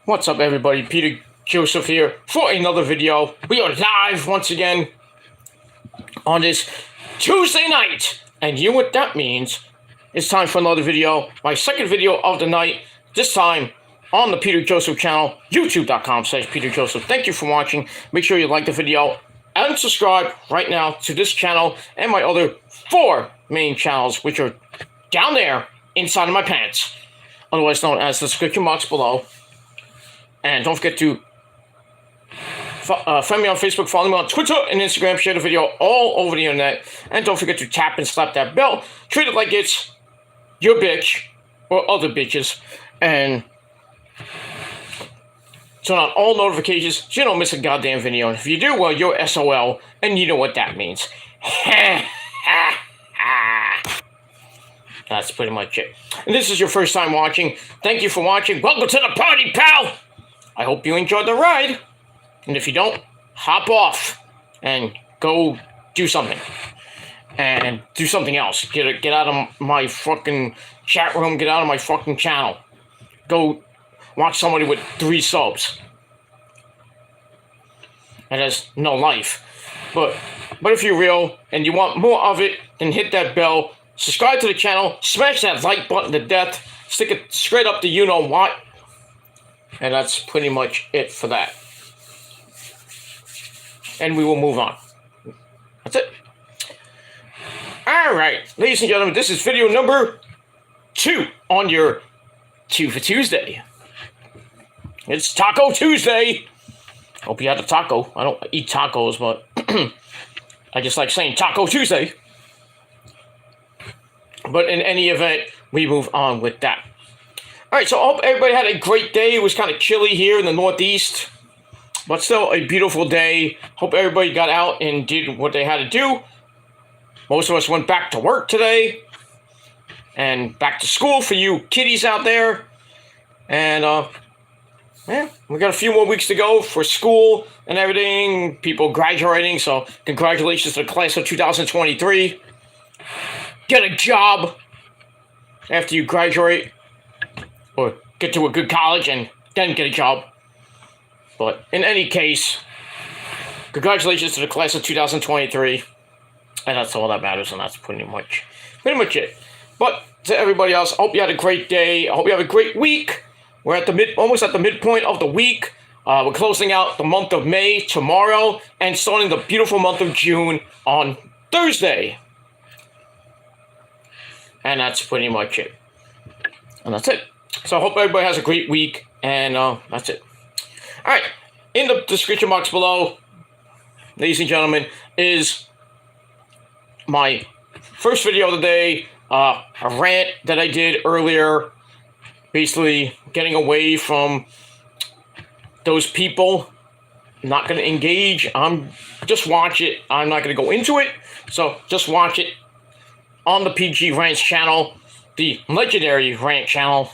What's up, everybody? Peter Joseph here for another video. We are live once again on this Tuesday night, and you know what that means. It's time for another video, my second video of the night, this time on the Peter Joseph channel, youtube.com/Peter Joseph. Thank you for watching. Make sure you like the video and subscribe right now to this channel and my other 4 main channels, which are down there inside of my pants, otherwise known as the description box below. And don't forget to friend me on Facebook, follow me on Twitter and Instagram, share the video all over the internet, and don't forget to tap and slap that bell. Treat it like it's your bitch or other bitches, and turn on all notifications so you don't miss a goddamn video. And if you do, well, you're SOL, and you know what that means. That's pretty much it. And this is your first time watching. Thank you for watching. Welcome to the party, pal! I hope you enjoyed the ride. And if you don't, hop off and go do something. And do something else. Get out of my fucking chat room. Get out of my fucking channel. Go watch somebody with 3 subs. And has no life. But if you're real and you want more of it, then hit that bell. Subscribe to the channel. Smash that like button to death. Stick it straight up to you know what. And that's pretty much it for that. And we will move on. That's it. Alright, ladies and gentlemen, this is video number 2 on your 2 for Tuesday. It's Taco Tuesday. Hope you had a taco. I don't eat tacos, but I just like saying Taco Tuesday. But in any event, we move on with that. Alright, so I hope everybody had a great day. It was kind of chilly here in the Northeast, but still a beautiful day. Hope everybody got out and did what they had to do. Most of us went back to work today, and back to school for you kiddies out there. And, yeah, we got a few more weeks to go for school and everything. People graduating, so congratulations to the class of 2023. Get a job after you graduate. Or get to a good college and then get a job. But in any case, congratulations to the class of 2023. And that's all that matters, and that's pretty much it. But to everybody else, I hope you had a great day. I hope you have a great week. We're at almost at the midpoint of the week. We're closing out the month of May tomorrow and starting the beautiful month of June on Thursday. And that's pretty much it. And that's it. So I hope everybody has a great week, and that's it. Alright, in the description box below, ladies and gentlemen, is my first video of the day, a rant that I did earlier, basically getting away from those people. I'm not going to engage, just watch it. I'm not going to go into it, so just watch it on the PG Rants channel, the legendary rant channel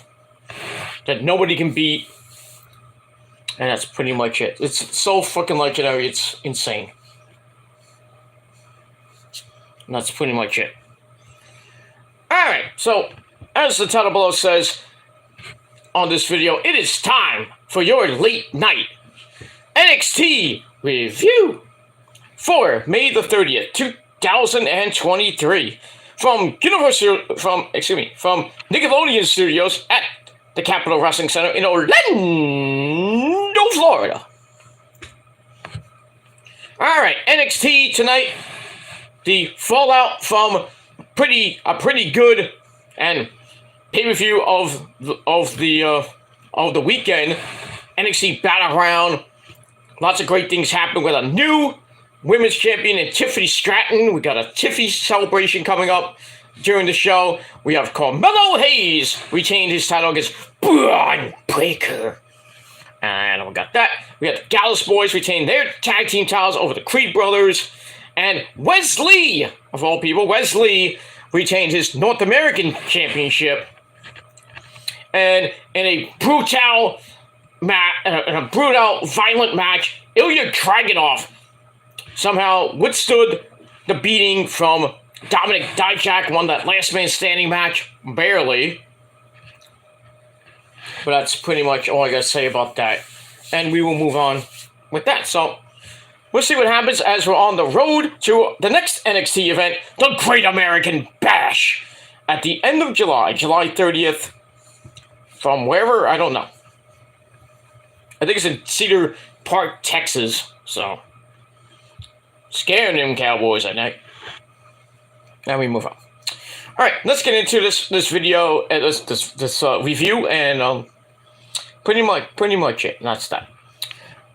that nobody can beat. And that's pretty much it. It's so fucking legendary, it's insane. And that's pretty much it. Alright, so as the title below says on this video, it is time for your late night NXT review for May the 30th, 2023. From Nickelodeon Studios at the Capitol Wrestling Center in Orlando, Florida. Alright, NXT tonight. The fallout from a pretty good and pay-per-view of the weekend. NXT Battleground. Lots of great things happening with a new women's champion in Tiffany Stratton. We got a Tiffy celebration coming up during the show. We have Melo Hayes retained his title against Braun Breaker. And we got that. We got the Gallus Boys retain their tag team titles over the Creed Brothers. And Wesley, of all people, Wesley retained his North American Championship. And in a brutal, violent match, Ilya Dragunov somehow withstood the beating from Dominic Dijak, won that last man standing match, barely. But that's pretty much all I gotta say about that. And we will move on with that. So we'll see what happens as we're on the road to the next NXT event, the Great American Bash, at the end of July, July 30th, from wherever, I don't know. I think it's in Cedar Park, Texas. So scaring them Cowboys at night. Now we move on. All right, let's get into this video, this review, and pretty much it. And that's that.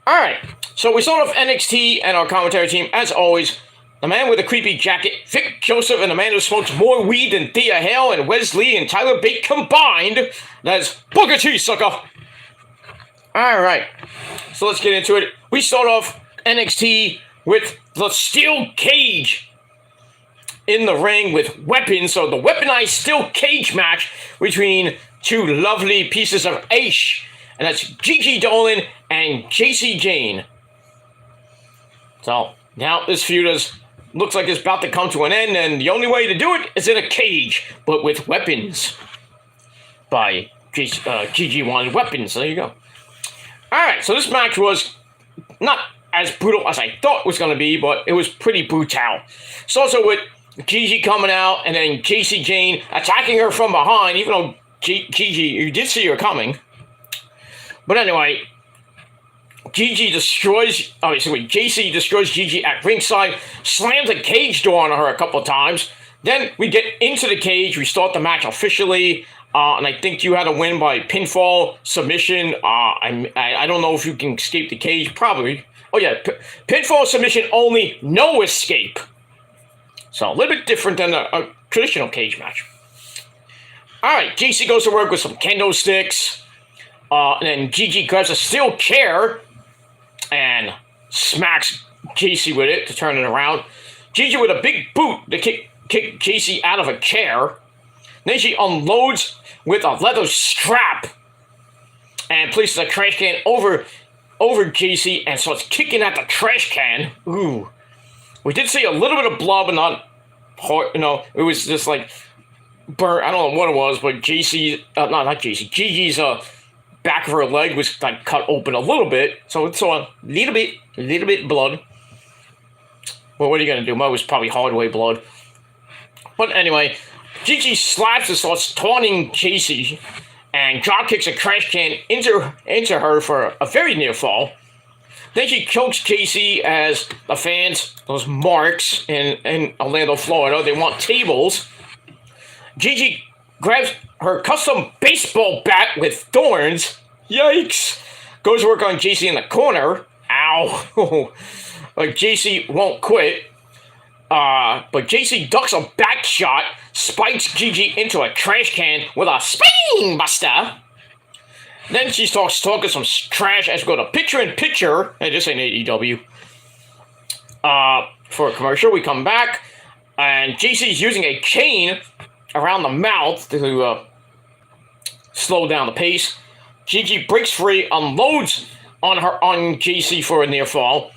All right, so we start off NXT and our commentary team, as always. The man with the creepy jacket, Vic Joseph, and the man who smokes more weed than Thea Hale and Wesley and Tyler Bate combined. That's Booker T, sucker. All right, so let's get into it. We start off NXT with the steel cage in the ring with weapons. So the weaponized steel cage match between two lovely pieces of ace. And that's Gigi Dolan and JC Jane. So now this feud looks like it's about to come to an end. And the only way to do it is in a cage, but with weapons. By Gigi wanted weapons. There you go. Alright, so this match was not as brutal as I thought it was going to be, but it was pretty brutal. So also with Gigi coming out and then JC Jane attacking her from behind, even though Gigi, you did see her coming. But anyway, JC destroys Gigi at ringside, slams the cage door on her a couple of times. Then we get into the cage, we start the match officially, and I think you had a win by pinfall, submission. I don't know if you can escape the cage, probably. Oh yeah, pinfall, submission only, no escape. So a little bit different than a traditional cage match. Alright, JC goes to work with some kendo sticks. And then Gigi grabs a steel chair and smacks JC with it to turn it around. Gigi with a big boot to kick JC out of a chair. Then she unloads with a leather strap and places a trash can over JC and starts kicking at the trash can. Ooh. We did see a little bit of blood, but not hard, it was just like burnt. I don't know what it was, but Gigi's back of her leg was like cut open a little bit, so it's a little bit blood. Well, what are you gonna do? Mine was probably hard-way blood. But anyway, Gigi slaps and starts taunting JC, and drop kicks a trash can into her for a very near fall. Then she chokes JC as the fans, those marks in Orlando, Florida, they want tables. Gigi grabs her custom baseball bat with thorns. Yikes! Goes to work on JC in the corner. Ow! Like JC won't quit. But JC ducks a back shot, spikes Gigi into a trash can with a spine buster. Then she starts talking some trash as we go to picture-in-picture. Hey, this ain't AEW. For a commercial, we come back, and JC's using a chain around the mouth to slow down the pace. Gigi breaks free, unloads on JC for a near fall.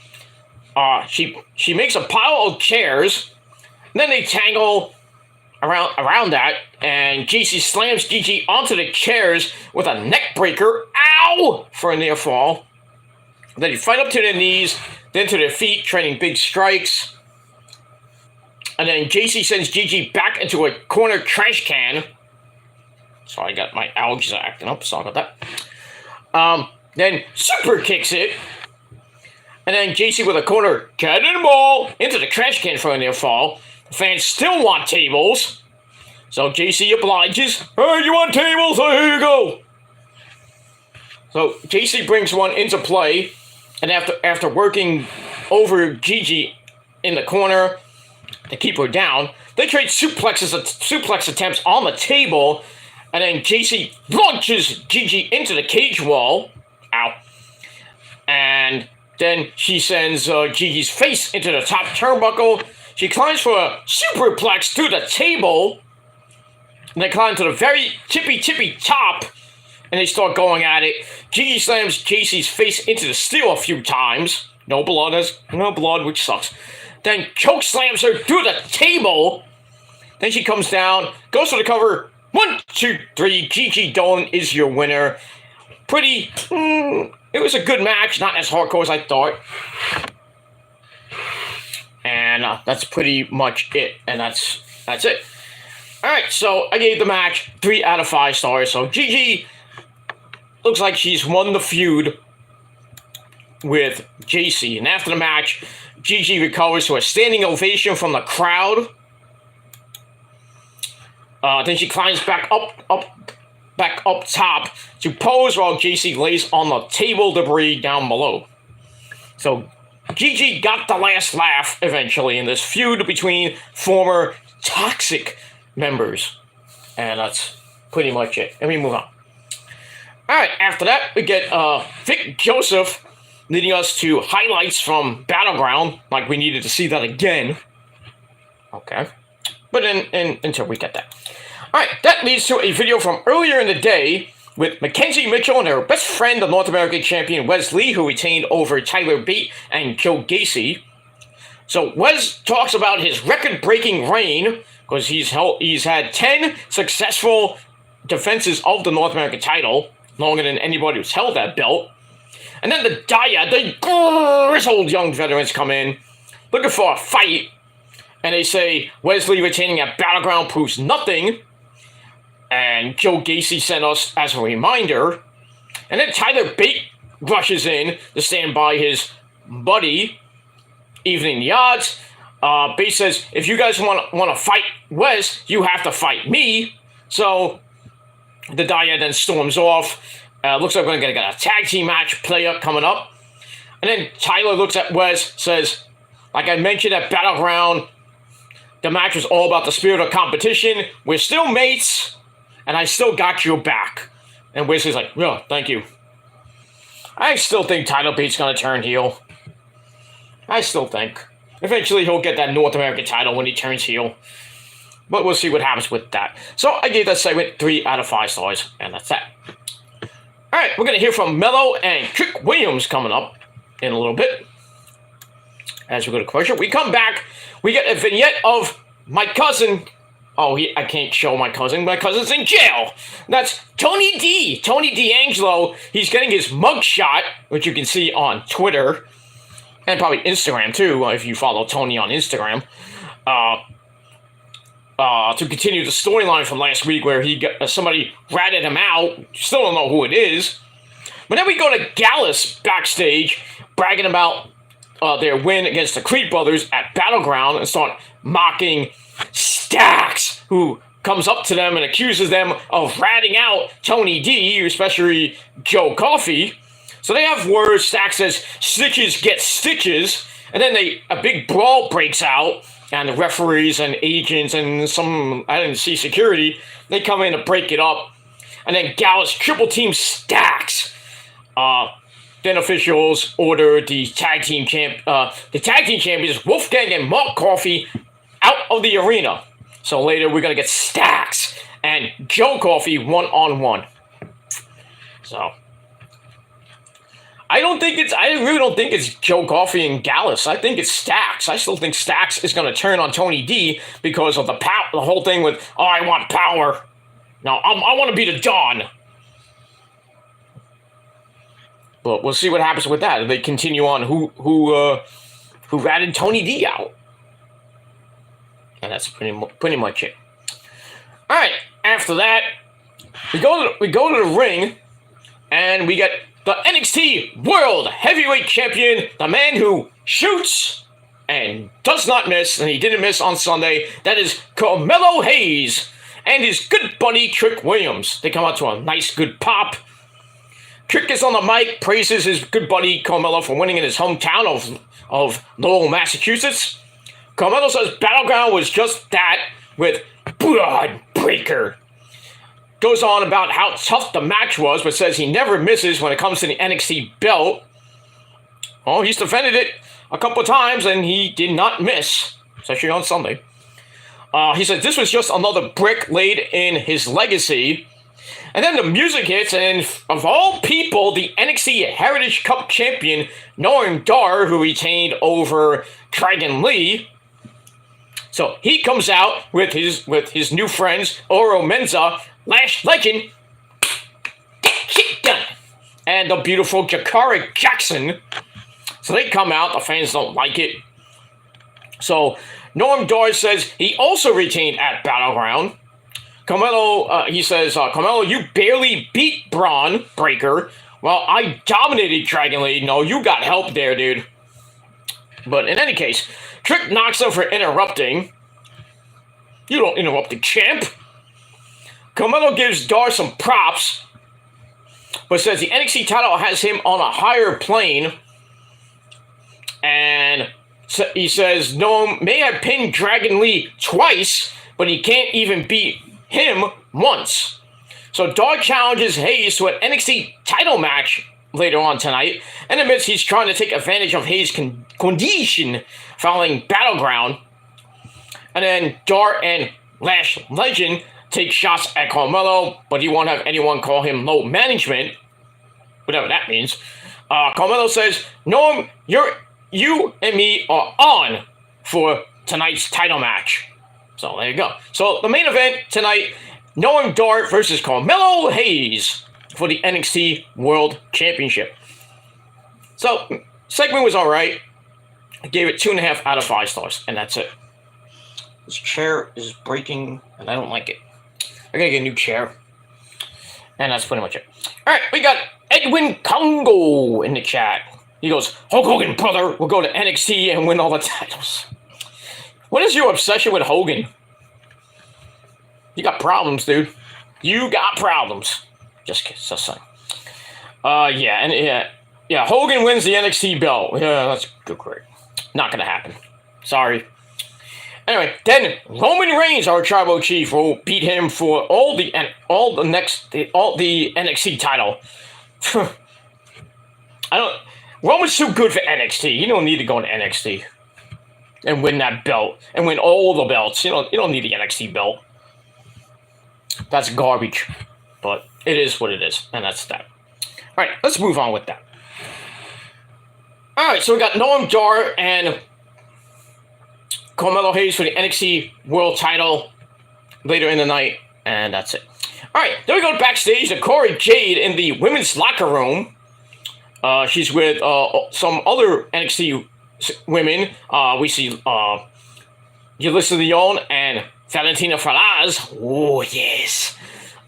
She makes a pile of chairs. Then they tangle around that, and JC slams Gigi onto the chairs with a neck breaker. Ow! For a near fall. Then they fight up to their knees, then to their feet, trading big strikes. And then JC sends Gigi back into a corner trash can. So I got my allergies acting up, sorry about that. Then super kicks it. And then JC with a corner cannonball into the trash can for a near fall. The fans still want tables. So JC obliges. Hey, you want tables? Oh, here you go. So JC brings one into play. And after working over Gigi in the corner to keep her down, they trade suplex attempts on the table. And then JC launches Gigi into the cage wall. Ow. And then she sends Gigi's face into the top turnbuckle. She climbs for a superplex through the table. And they climb to the very tippy top. And they start going at it. Gigi slams JC's face into the steel a few times. No blood, which sucks. Then choke slams her through the table. Then she comes down, goes for the cover. 1, 2, 3. Gigi Dolan is your winner. pretty, it was a good match, not as hardcore as I thought. And that's pretty much it, and that's it. Alright, so I gave the match 3 out of 5 stars, so Gigi looks like she's won the feud with JC, and after the match, Gigi recovers to a standing ovation from the crowd. Then she climbs back up top to pose while JC lays on the table debris down below. So Gigi got the last laugh eventually in this feud between former Toxic members. And that's pretty much it. And we move on. Alright, after that, we get Vic Joseph leading us to highlights from Battleground. Like we needed to see that again. Okay. But until we get that. Alright, that leads to a video from earlier in the day with Mackenzie Mitchell and her best friend, the North American champion Wes Lee, who retained over Tyler Bate and Joe Gacy. So Wes talks about his record-breaking reign, because he's had 10 successful defenses of the North American title, longer than anybody who's held that belt. And then the Dyad, the grizzled young veterans come in, looking for a fight, and they say Wesley retaining at Battleground proves nothing, and Joe Gacy sent us as a reminder. And then Tyler Bate rushes in to stand by his buddy, evening the odds. Bate says, if you guys want to fight Wes, you have to fight me. So the Dyad then storms off. Looks like we're going to get a tag team match coming up. And then Tyler looks at Wes, says, like I mentioned at Battleground, the match was all about the spirit of competition. We're still mates, and I still got your back. And Wesley's like, yeah, thank you. I still think Tyler Bate's going to turn heel. I still think. Eventually he'll get that North American title when he turns heel. But we'll see what happens with that. So I gave that segment 3 out of 5 stars, and that's that. Alright, we're going to hear from Melo and Trick Williams coming up in a little bit. As we go to commercial, we come back, we get a vignette of my cousin. Oh, I can't show my cousin. My cousin's in jail. That's Tony D. Tony D'Angelo. He's getting his mugshot, which you can see on Twitter. And probably Instagram, too, if you follow Tony on Instagram. To continue the storyline from last week where somebody ratted him out. Still don't know who it is. But then we go to Gallus backstage, bragging about their win against the Creed brothers at Battleground, and start mocking Stax, who comes up to them and accuses them of ratting out Tony D, especially Joe Coffey. So they have words. Stax says, "Stitches get stitches," and then a big brawl breaks out, and the referees and agents and I didn't see security, they come in to break it up, and then Gallus triple team Stax. Then officials order the tag team champions Wolfgang and Mark Coffey out of the arena. So later we're gonna get Stax and Joe Coffey 1-on-1. So I really don't think it's Joe Coffey and Gallus. I think it's Stax. I still think Stax is gonna turn on Tony D because of the whole thing with, oh, I want power. No, I want to be the Don. But we'll see what happens with that. If they continue on who ratted Tony D out. And that's pretty much it. All right. After that, we go to the ring, and we get the NXT World Heavyweight Champion, the man who shoots and does not miss, and he didn't miss on Sunday. That is Carmelo Hayes and his good buddy Trick Williams. They come out to a nice good pop. Trick is on the mic, praises his good buddy Carmelo for winning in his hometown of Lowell, Massachusetts. Carmelo says Battleground was just that, with Bloodbreaker. Goes on about how tough the match was, but says he never misses when it comes to the NXT belt. Oh, he's defended it a couple times, and he did not miss, especially on Sunday. He said this was just another brick laid in his legacy. And then the music hits, and of all people, the NXT Heritage Cup champion, Noam Dar, who retained over Dragon Lee. So he comes out with his new friends, Oro Menza, Lash Legend, get shit done. and the beautiful Jakara Jackson. So they come out. The fans don't like it. So Norm Dar says he also retained at Battleground. Carmelo, he says, Carmelo, you barely beat Braun Breaker. Well, I dominated Dragon Lee. No, you got help there, dude. But in any case, Trick knocks him for interrupting. You don't interrupt the champ. Carmelo gives Dar some props, but says the NXT title has him on a higher plane. And he says Noam may have pinned Dragon Lee twice, but he can't even beat him once. So Dar challenges Hayes to an NXT title match later on tonight, and admits he's trying to take advantage of Hayes' condition following Battleground. And then Dar and Lash Legend take shots at Carmelo, but he won't have anyone call him low management, whatever that means. Carmelo says, Norm, you and me are on for tonight's title match. So there you go. So the main event tonight, Noam Dar versus Carmelo Hayes for the NXT World Championship. So segment was alright. I gave it 2.5 out of 5 stars, and that's it. This chair is breaking, and I don't like it. I gotta get a new chair. And that's pretty much it. Alright, we got Edwin Congo in the chat. He goes, Hulk Hogan, brother, will go to NXT and win all the titles. What is your obsession with Hogan? You got problems, dude. You got problems. Just saying. Yeah, Hogan wins the NXT belt. Yeah, that's good, great. Not gonna happen. Sorry. Anyway, then Roman Reigns, our tribal chief, will beat him for all the NXT title. Roman's too good for NXT. You don't need to go to NXT and win that belt and win all the belts. You don't need the NXT belt. That's garbage, but it is what it is, and that's that. All right, let's move on with that. All right, so we got Noam Dar and Carmelo Hayes for the NXT World Title later in the night, and that's it. All right, then we go backstage to Corey Jade in the women's locker room. She's with some other NXT women. We see Yulisa Leon and Valentina Falaz. Oh, yes.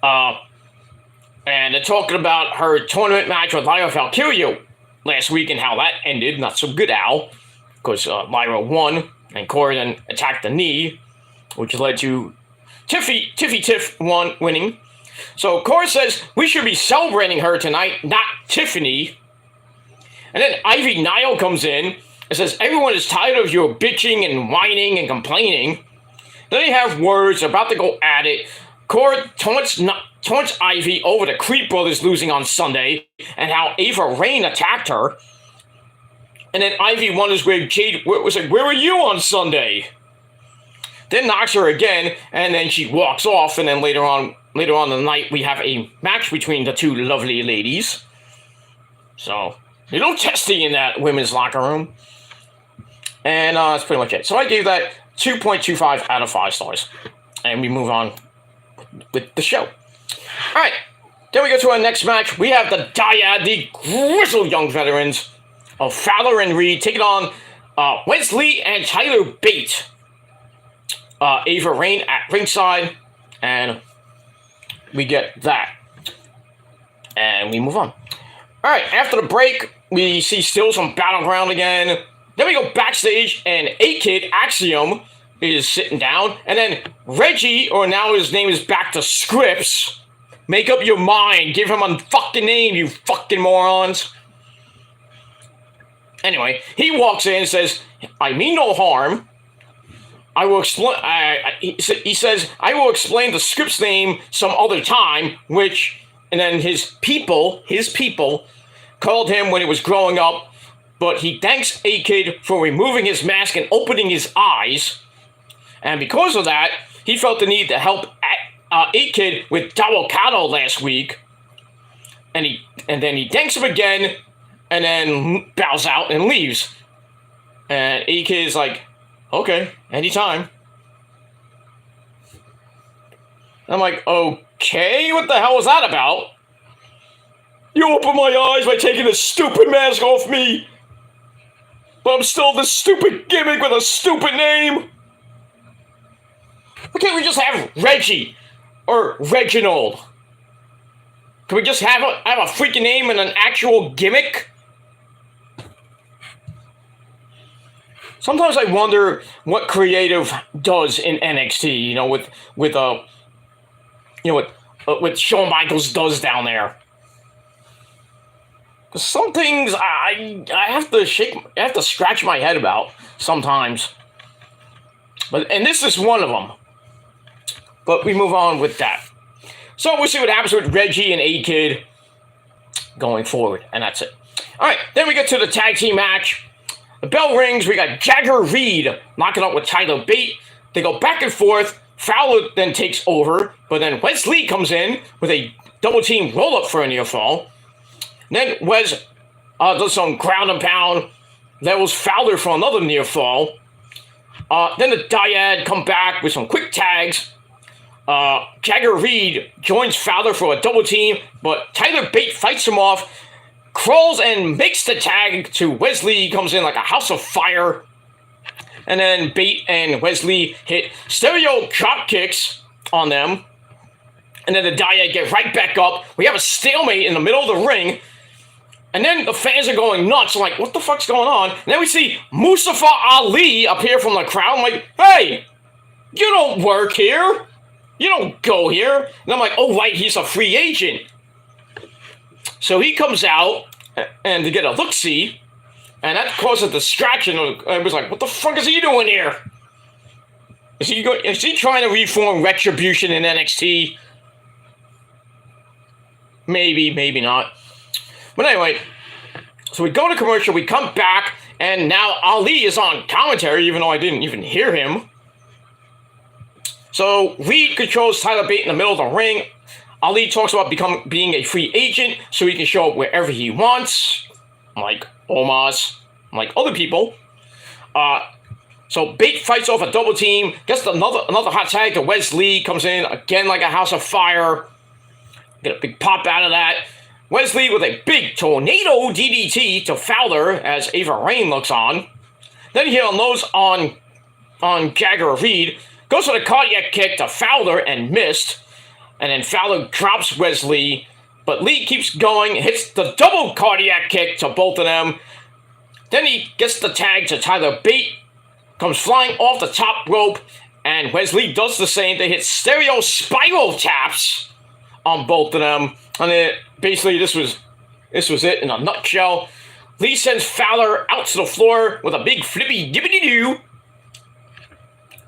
And they're talking about her tournament match with Lyra Valkyria last week and how that ended. Not so good, Al, because Lyra won, and Corey then attacked the knee, which led to Tiff winning. So Corey says we should be celebrating her tonight, not Tiffany. And then Ivy Nile comes in and says everyone is tired of your bitching and whining and complaining. Then they have words, about to go at it. Corey taunts Ivy over the Creed Brothers losing on Sunday and how Ava Raine attacked her. And then Ivy wonders where Jade was like, where were you on Sunday? Then knocks her again, and then she walks off. And then later on in the night, we have a match between the two lovely ladies. So, a little testy in that women's locker room. And that's pretty much it. So I gave that 2.25 out of 5 stars. And we move on with the show. All right. Then we go to our next match. We have the Dyad, the grizzled young veterans of Fowler and Reed, taking on Wesley and Tyler Bate. Ava Raine at ringside. And we get that. And we move on. All right. After the break, we see stills from Battleground again. Then we go backstage, and A-Kid, Axiom, is sitting down. And then Reggie, or now his name is back to Scripps. Make up your mind. Give him a fucking name, you fucking morons. Anyway, he walks in and says, I mean no harm. I will explain. He says, I will explain the Scripps name some other time, and then his people called him when he was growing up. But he thanks A-Kid for removing his mask and opening his eyes. And because of that, he felt the need to help A-Kid with Dawakato last week. And then he thanks him again, and then bows out and leaves. And A-Kid is like, okay, anytime. I'm like, okay, what the hell was that about? You opened my eyes by taking this stupid mask off me. But I'm still this stupid gimmick with a stupid name. Why can't we just have Reggie or Reginald? Can we just have a freaking name and an actual gimmick? Sometimes I wonder what creative does in NXT. You know, with Shawn Michaels does down there. Some things I have to scratch my head about sometimes. And this is one of them. But we move on with that. So we'll see what happens with Reggie and A-Kid going forward, and that's it. All right, then we get to the tag team match. The bell rings. We got Jagger Reed knocking up with Tyler Bate. They go back and forth. Fowler then takes over, but then Wes Lee comes in with a double team roll up for a near fall. Then Wes does some ground and pound. Levels Fowler for another near fall. Then the Dyad come back with some quick tags. Jagger Reed joins Fowler for a double team, but Tyler Bate fights him off, crawls and makes the tag to Wesley. He comes in like a house of fire. And then Bate and Wesley hit stereo drop kicks on them. And then the Dyad get right back up. We have a stalemate in the middle of the ring. And then the fans are going nuts. I'm like, what the fuck's going on? And then we see Mustafa Ali appear from the crowd. I'm like, hey, you don't work here. You don't go here. And I'm like, oh, right, he's a free agent. So he comes out and to get a look-see. And that caused a distraction. I was like, what the fuck is he doing here? Is he trying to reform Retribution in NXT? Maybe, maybe not. But anyway, so we go to commercial, we come back, and now Ali is on commentary, even though I didn't even hear him. So Reed controls Tyler Bate in the middle of the ring. Ali talks about being a free agent so he can show up wherever he wants, like Omos, like other people. So Bate fights off a double team, gets another hot tag to Wes Lee, comes in again like a house of fire. Get a big pop out of that. Wesley with a big tornado DDT to Fowler as Ava Raine looks on. Then he unloads on Jagger Reed. Goes for the cardiac kick to Fowler and missed. And then Fowler drops Wesley. But Lee keeps going, hits the double cardiac kick to both of them. Then he gets the tag to Tyler Bate. Comes flying off the top rope. And Wesley does the same. They hit stereo spiral taps on both of them. And then basically this was it in a nutshell. Lee sends Fowler out to the floor with a big flippy gibbity doo.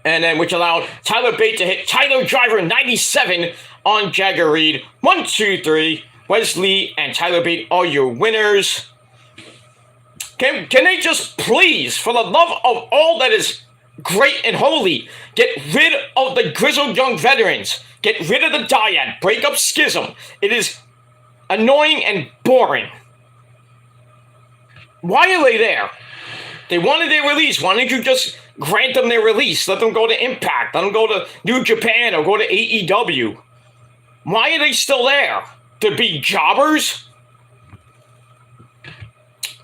And then which allowed Tyler Bate to hit Tyler Driver 97 on Jagger Reed. 1, 2, 3. Wesley and Tyler Bate are your winners. Can they just please, for the love of all that is great and holy, get rid of the grizzled young veterans. Get rid of the dyad. Break up Schism. It is annoying and boring. Why are they there? They wanted their release. Why didn't you just grant them their release? Let them go to Impact. Let them go to New Japan or go to AEW. Why are they still there? To be jobbers?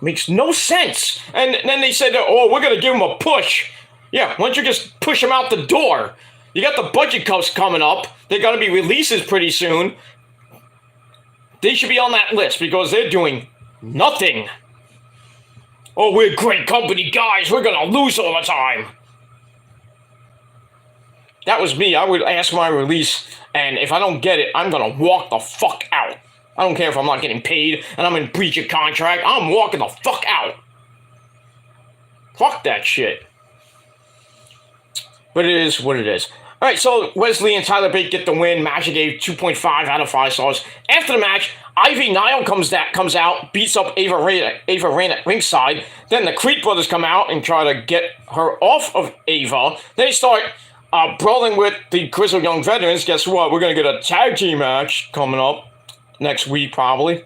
Makes no sense. And then they said, oh, we're going to give them a push. Yeah, why don't you just push them out the door? You got the budget cuts coming up. They're going to be releases pretty soon. They should be on that list because they're doing nothing. Oh, we're great company, guys. We're going to lose all the time. That was me. I would ask for my release, and if I don't get it, I'm going to walk the fuck out. I don't care if I'm not getting paid and I'm in breach of contract. I'm walking the fuck out. Fuck that shit. But it is what it is. All right, so Wesley and Tyler Bate get the win. Match I gave 2.5 out of 5 stars. After the match, Ivy Nile comes out, beats up Ava Raine at ringside. Then the Creed brothers come out and try to get her off of Ava. Then they start brawling with the Grizzled Young Veterans. Guess what? We're going to get a tag team match coming up next week, probably.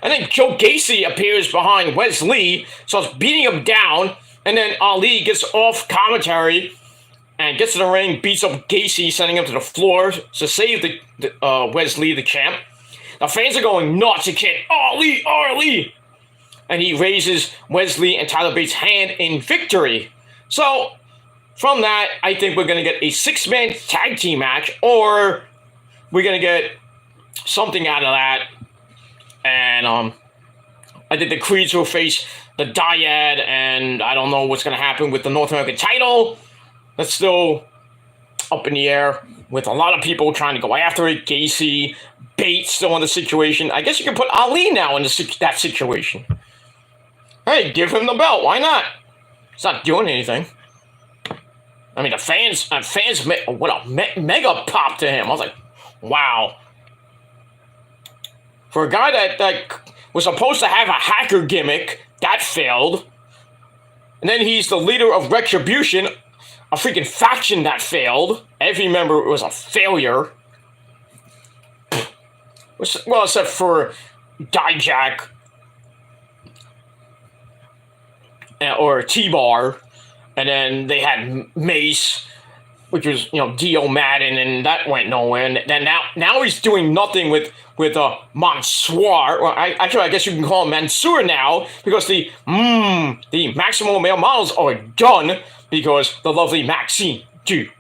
And then Joe Gacy appears behind Wesley, starts beating him down. And then Ali gets off commentary and gets in the ring, beats up Gacy, sending him to the floor to save the Wesley, the champ. The fans are going nuts. You can't. Ali, Ali. And he raises Wesley and Tyler Bates' hand in victory. So, from that, I think we're going to get a 6-man tag team match, or we're going to get something out of that. And I think the Creeds will face the Dyad, and I don't know what's going to happen with the North American title. That's still up in the air, with a lot of people trying to go after it. Gacy, Bates still in the situation. I guess you can put Ali now in that situation. Hey, give him the belt. Why not? It's not doing anything. I mean, the fans, what a mega pop to him. I was like, wow. For a guy that was supposed to have a hacker gimmick, that failed. And then he's the leader of Retribution, a freaking faction that failed. Every member was a failure. Well, except for Dijak. Or T-Bar, and then they had Mace, which was, Dio Madden, and that went nowhere. And then now he's doing nothing with Mansoor. Well, I guess you can call him Mansoor now, because the Maximum Male Models are done, because the lovely Maxine Dupree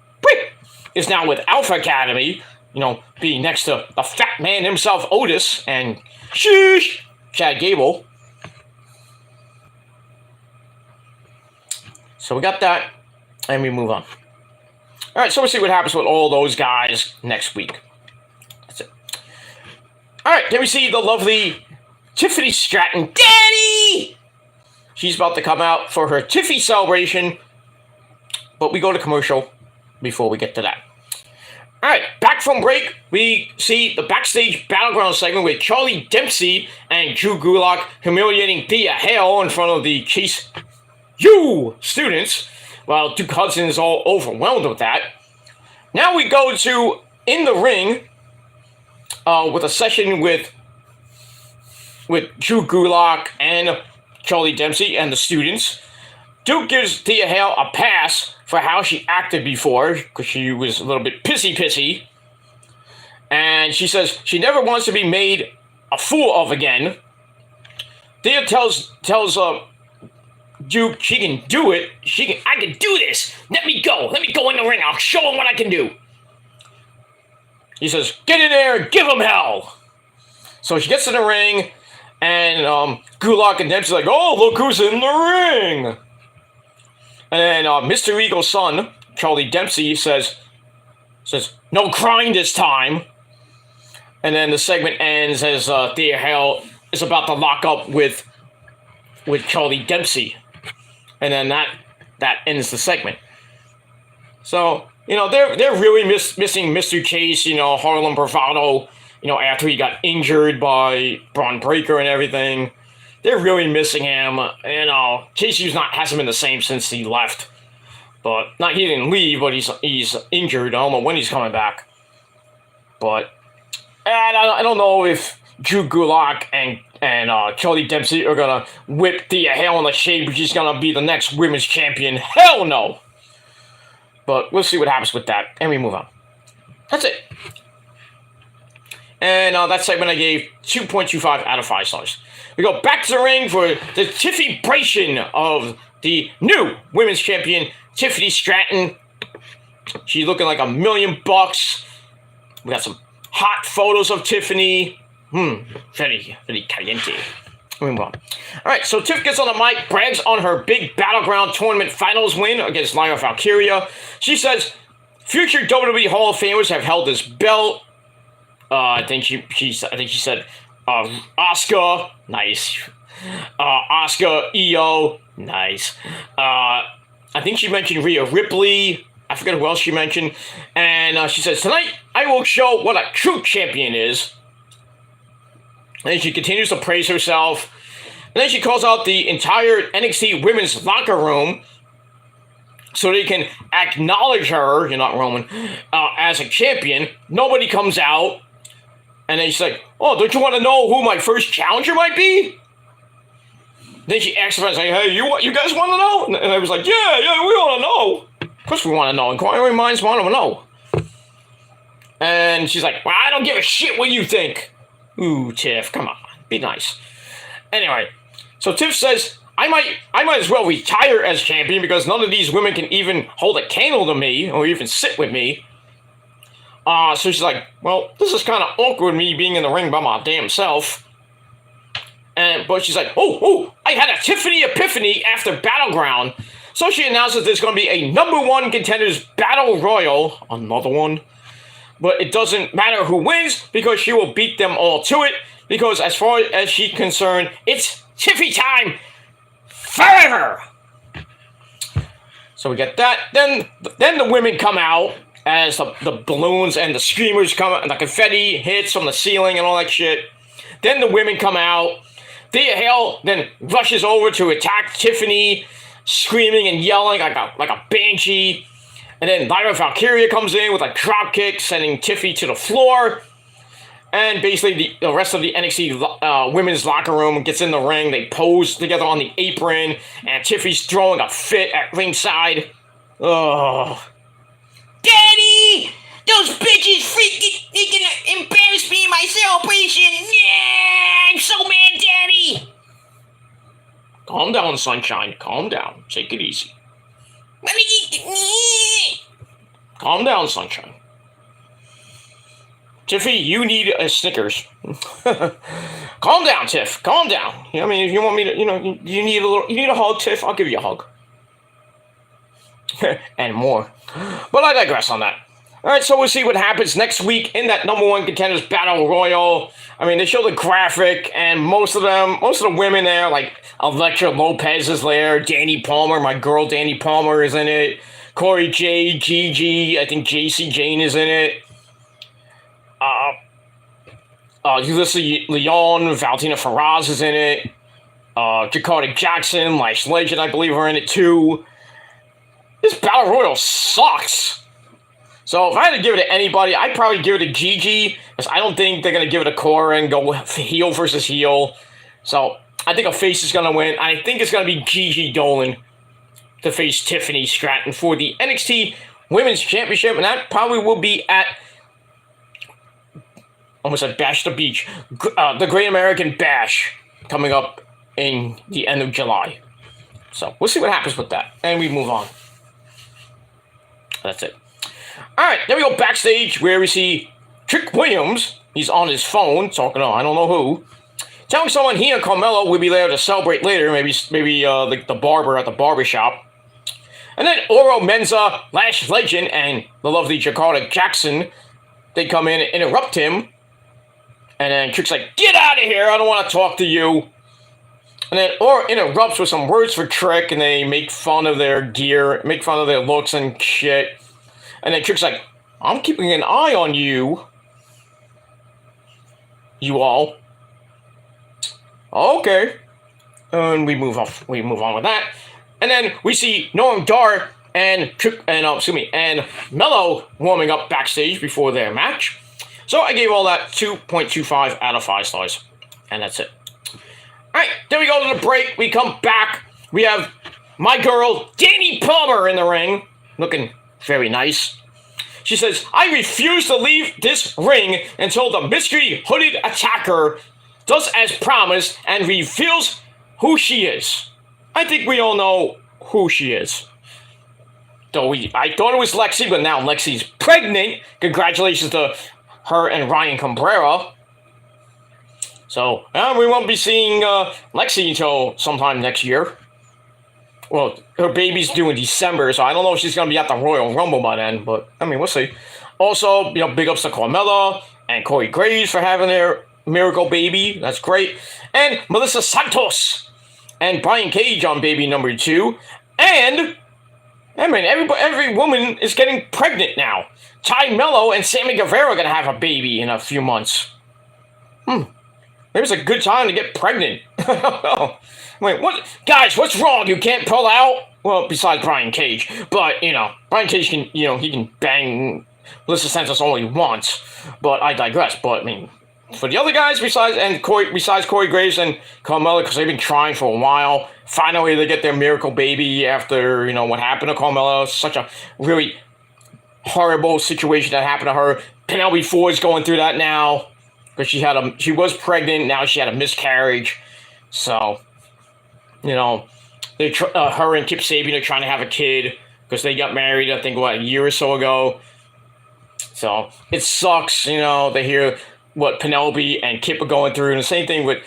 is now with Alpha Academy, being next to the fat man himself, Otis, and Chad Gable. So we got that, and we move on. All right, so we'll see what happens with all those guys next week. That's it. All right, then we see the lovely Tiffany Stratton. Daddy! She's about to come out for her Tiffy celebration, but we go to commercial before we get to that. All right, back from break, we see the backstage battleground segment with Charlie Dempsey and Drew Gulak humiliating Thea Hale in front of the Chase U students, while Duke Hudson is all overwhelmed with that. Now we go to In the Ring with a session with Drew Gulak and Charlie Dempsey and the students. Duke gives Thea Hale a pass for how she acted before, because she was a little bit pissy. And she says she never wants to be made a fool of again. Thea tells Duke she can do it. I can do this. Let me go in the ring. I'll show him what I can do. He says, get in there, give him hell. So she gets in the ring, and Gulak and Dempsey like, oh, look who's in the ring. And then Mr. Eagle's son, Charlie Dempsey, says, no crying this time. And then the segment ends as Thea Hale is about to lock up with Charlie Dempsey. And then that ends the segment. So, they're really missing Mr. Chase, Harlem Bravado, after he got injured by Braun Breaker and everything. They're really missing him. Chase Hughes hasn't been the same since he left. But, he didn't leave, but he's injured. I don't know when he's coming back. But, I don't know if Drew Gulak and Charlie Dempsey are going to whip Thea Hale in the shade, but she's going to be the next women's champion. Hell no! But we'll see what happens with that, and we move on. That's it. And that segment I gave 2.25 out of 5 stars. We go back to the ring for the Tiffy-bration of the new women's champion, Tiffany Stratton. She's looking like $1 million. We got some hot photos of Tiffany. Very, very caliente. We move on. All right, so Tiff gets on the mic, brags on her big Battleground Tournament Finals win against Lyra Valkyria. She says, future WWE Hall of Famers have held this belt. I think she said, Asuka, nice. Asuka, Io, nice. I think she mentioned Rhea Ripley. I forget who else she mentioned. And she says, tonight I will show what a true champion is. And she continues to praise herself. And then she calls out the entire NXT women's locker room so they can acknowledge her, you're not Roman, as a champion. Nobody comes out. And then she's like, oh, don't you want to know who my first challenger might be? Then she asks her, like, hey, you guys want to know? And I was like, yeah, we want to know. Of course we want to know. Inquiring minds want to know. And she's like, well, I don't give a shit what you think. Ooh, Tiff, come on, be nice. Anyway, so Tiff says, I might as well retire as champion because none of these women can even hold a candle to me or even sit with me. So she's like, well, this is kind of awkward, me being in the ring by my damn self. But she's like, I had a Tiffany epiphany after Battleground. So she announces there's going to be a #1 contenders battle royal, another one. But it doesn't matter who wins because she will beat them all to it. Because as far as she's concerned, it's Tiffy time forever. So we get that. Then the women come out as the balloons and the screamers come out and the confetti hits from the ceiling and all that shit. Then the women come out. Thea Hale then rushes over to attack Tiffany, screaming and yelling like a banshee. And then Lyra Valkyria comes in with a drop kick, sending Tiffy to the floor. And basically the rest of the NXT women's locker room gets in the ring. They pose together on the apron. And Tiffy's throwing a fit at ringside. Ugh. Daddy! Those bitches freaking embarrassed me in my celebration! Yeah! I'm so mad, Daddy! Calm down, Sunshine. Calm down. Take it easy. Let me Calm down, Sunshine. Tiffy, you need a Snickers. Calm down, Tiff. Calm down. I mean, if you want me to, you need a hug, Tiff. I'll give you a hug. And more. But I digress on that. All right, so we'll see what happens next week in that #1 contenders battle royal. I mean, they show the graphic, and most of the women there, like Elektra Lopez is there, Danny Palmer, my girl Danny Palmer is in it, Corey J, Gigi, I think JC Jane is in it. Ulysses Leon, Valentina Faraz is in it. Jakarta Jackson, Lash Legend, I believe, are in it too. This battle royal sucks. So if I had to give it to anybody, I'd probably give it to Gigi, because I don't think they're going to give it to Cora and go heel versus heel. So I think a face is going to win. I think it's going to be Gigi Dolan to face Tiffany Stratton for the NXT Women's Championship, and that probably will be at, almost at Bash the Beach, the Great American Bash, coming up in the end of July. So we'll see what happens with that, and we move on. That's it. All right, then we go backstage where we see Trick Williams. He's on his phone talking to I don't know who, telling someone he and Carmelo will be there to celebrate later. Maybe the barber at the barbershop. And then Oro Menza, Lash Legend, and the lovely Jakarta Jackson, they come in and interrupt him. And then Trick's like, "Get out of here! I don't want to talk to you." And then Oro interrupts with some words for Trick, and they make fun of their gear, make fun of their looks and shit. And then Trick's like, "I'm keeping an eye on you. You all." Okay. And we move on with that. And then we see Noam Dar and Melo warming up backstage before their match. So I gave all that 2.25 out of 5 stars. And that's it. Alright, then we go to the break. We come back. We have my girl, Danny Palmer, in the ring. Looking very nice. She says, "I refuse to leave this ring until the mystery hooded attacker does as promised and reveals who she is." I think we all know who she is. Though I thought it was Lexi, but now Lexi's pregnant. Congratulations to her and Ryan Cabrera. So, we won't be seeing Lexi until sometime next year. Well, her baby's due in December, so I don't know if she's going to be at the Royal Rumble by then, but, I mean, we'll see. Also, big ups to Carmella and Corey Graves for having their miracle baby. That's great. And Melissa Santos and Brian Cage on baby number 2. And, I mean, every woman is getting pregnant now. Ty Mello and Sammy Guevara are going to have a baby in a few months. Maybe it's a good time to get pregnant. Wait, what? Guys, what's wrong? You can't pull out? Well, besides Brian Cage. But, Brian Cage can, he can bang Melissa Santos only once. But I digress. But, I mean, for the other guys besides Corey Graves and Carmella, because they've been trying for a while, finally they get their miracle baby after, what happened to Carmella. Such a really horrible situation that happened to her. Penelope Ford's going through that now. because she was pregnant. Now she had a miscarriage. So, her and Kip Sabian are trying to have a kid because they got married, I think, a year or so ago. So it sucks, to hear what Penelope and Kip are going through. And the same thing with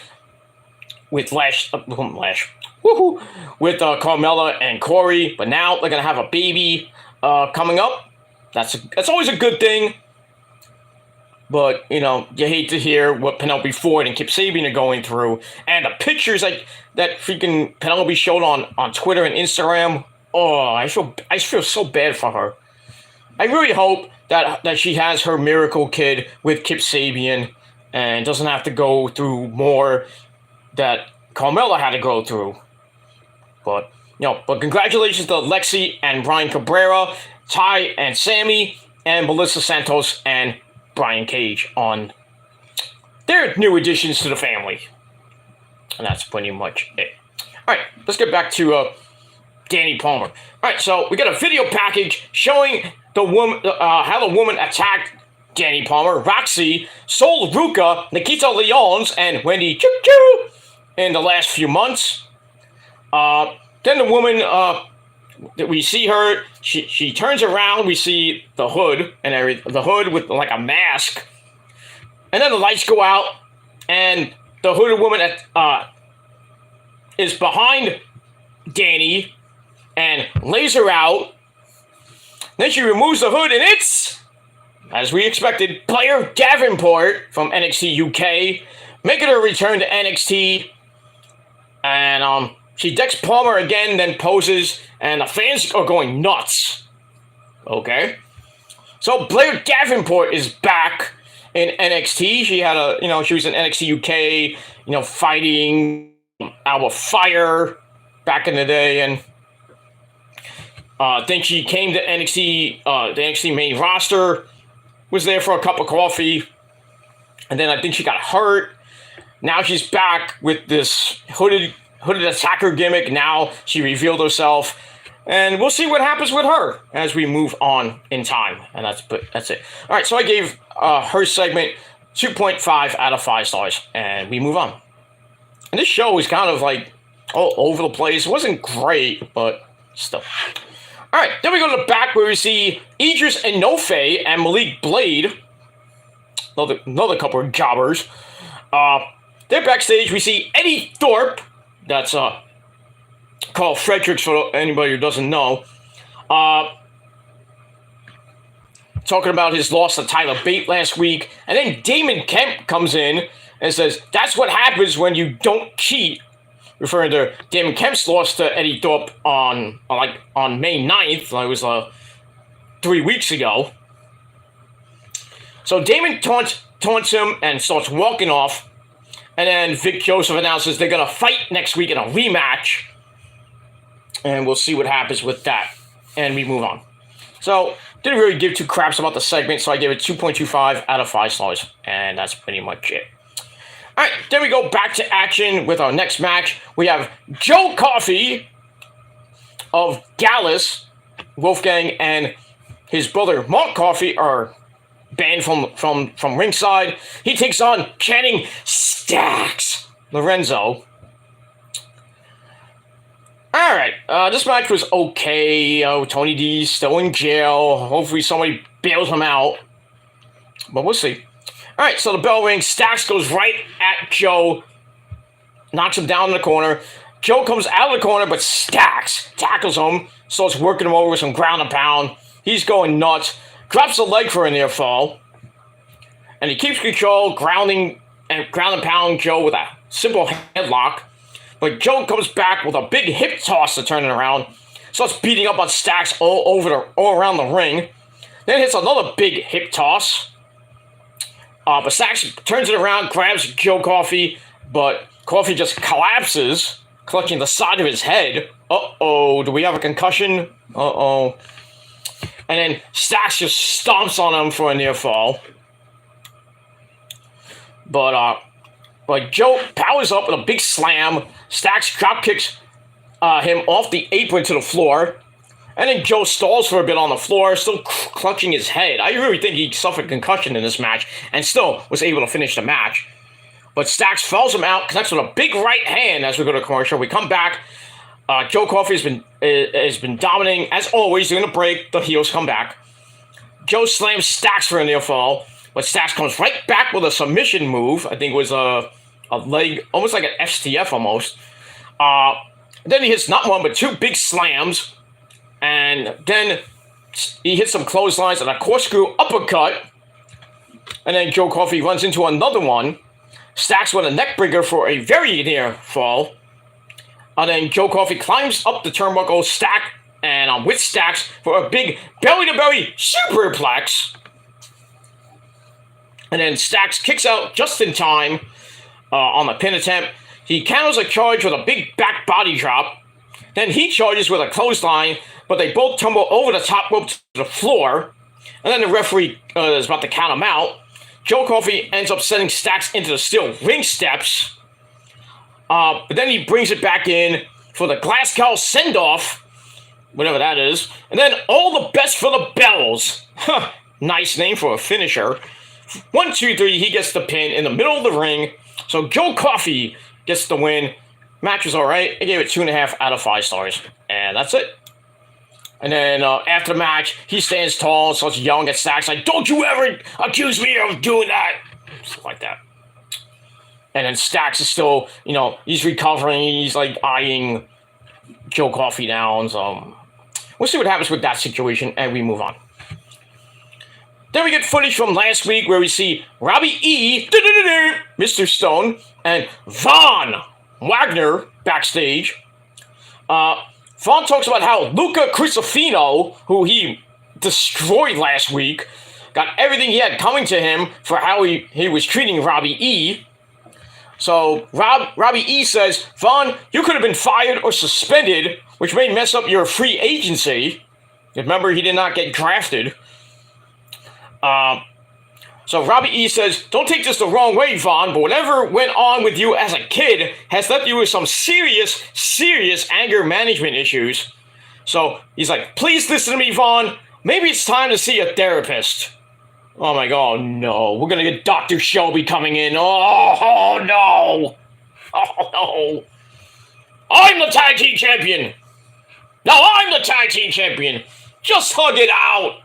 with Carmella and Corey. But now they're gonna have a baby coming up. That's always a good thing. But you hate to hear what Penelope Ford and Kip Sabian are going through, and the pictures that freaking Penelope showed on Twitter and Instagram. Oh, I feel so bad for her. I really hope that she has her miracle kid with Kip Sabian and doesn't have to go through more that Carmella had to go through. But congratulations to Lexi and Brian Cabrera, Ty and Sammy, and Melissa Santos and Brian Cage on their new additions to the family. And that's pretty much it. All right, let's get back to Danny Palmer. All right, so we got a video package showing the woman how the woman attacked Danny Palmer, Roxy, Sol Ruca, Nikita Lyons, and Wendy Choo Choo in the last few months. Then the woman, we see her, she turns around, we see the hood and everything, the hood with like a mask, and then the lights go out, and the hooded woman is behind Danny and lays her out. Then she removes the hood, and it's, as we expected, Blair Davenport from NXT UK, making her return to NXT, and she decks Palmer again, then poses, and the fans are going nuts. Okay. So Blair Davenport is back in NXT. She had she was in NXT UK, fighting Alba Fire back in the day, and then she came to NXT, the NXT main roster, was there for a cup of coffee, and then I think she got hurt. Now she's back with this hooded attacker gimmick. Now she revealed herself, and we'll see what happens with her as we move on in time. And that's it. All right, so I gave her segment 2.5 out of 5 stars, and we move on. And this show is kind of like all over the place. It wasn't great, but still. All right, then we go to the back where we see Idris Enofe and Malik Blade, another couple of jobbers. They're backstage. We see Eddie Thorpe. That's Carl Fredericks, for anybody who doesn't know. Talking about his loss to Tyler Bate last week. And then Damon Kemp comes in and says, that's what happens when you don't cheat. Referring to Damon Kemp's loss to Eddie Thorpe on May 9th. It was 3 weeks ago. So Damon taunts him and starts walking off. And then Vic Joseph announces they're going to fight next week in a rematch. And we'll see what happens with that. And we move on. So, didn't really give two craps about the segment, so I gave it 2.25 out of 5 stars. And that's pretty much it. Alright, then we go back to action with our next match. We have Joe Coffey of Gallus, Wolfgang, and his brother Mark Coffey are banned from ringside. He takes on Channing Stacks Lorenzo. Alright, this match was okay. Tony D's still in jail. Hopefully somebody bails him out. But we'll see. Alright, so the bell rings. Stacks goes right at Joe. Knocks him down in the corner. Joe comes out of the corner, but Stacks tackles him. Starts working him over with some ground and pound. He's going nuts. Drops a leg for a near fall. And he keeps control, ground and pound Joe with a simple headlock. But Joe comes back with a big hip toss to turn it around. Starts beating up on Stacks all around the ring. Then hits another big hip toss. But Stacks turns it around, grabs Joe Coffey, but Coffey just collapses, clutching the side of his head. Uh-oh, do we have a concussion? Uh-oh. And then Stacks just stomps on him for a near fall. But Joe powers up with a big slam. Stacks drop kicks him off the apron to the floor. And then Joe stalls for a bit on the floor, still clutching his head. I really think he suffered concussion in this match and still was able to finish the match. But Stacks fouls him out, connects with a big right hand as we go to commercial. We come back. Joe Coffey has been dominating as always. During the break, the heels come back. Joe slams Stacks for a near fall, but Stacks comes right back with a submission move. I think it was a leg, almost like an STF almost. Then he hits not one but two big slams, and then he hits some clotheslines and a corkscrew uppercut. And then Joe Coffey runs into another one. Stacks with a neckbreaker for a very near fall. And then Joe Coffey climbs up the turnbuckle, with Stacks for a big belly-to-belly superplex. And then Stacks kicks out just in time on the pin attempt. He counters a charge with a big back body drop. Then he charges with a clothesline, but they both tumble over the top rope to the floor. And then the referee is about to count him out. Joe Coffey ends up sending Stacks into the steel ring steps. But then he brings it back in for the Glass Cow send-off, whatever that is. And then all the best for the bells. Nice name for a finisher. 1, 2, 3, he gets the pin in the middle of the ring. So Joe Coffey gets the win. Match was alright. I gave it 2.5 out of 5 stars. And that's it. And then after the match, he stands tall and starts yelling at Stacks like, "Don't you ever accuse me of doing that!" Stuff like that. And then Stacks is still, he's recovering. He's like eyeing Joe Coffey down. So we'll see what happens with that situation, and we move on. Then we get footage from last week where we see Robbie E, Mr. Stone, and Von Wagner backstage. Von talks about how Luca Crucifino, who he destroyed last week, got everything he had coming to him for how he was treating Robbie E. So Robbie E says, "Von, you could have been fired or suspended, which may mess up your free agency." Remember, he did not get drafted. So Robbie E says, "Don't take this the wrong way, Von, but whatever went on with you as a kid has left you with some serious anger management issues." So he's like, "Please listen to me, Von. Maybe it's time to see a therapist." Oh my God, no. We're going to get Dr. Shelby coming in. Oh no. Oh no. I'm the tag team champion. No, I'm the tag team champion. Just hug it out.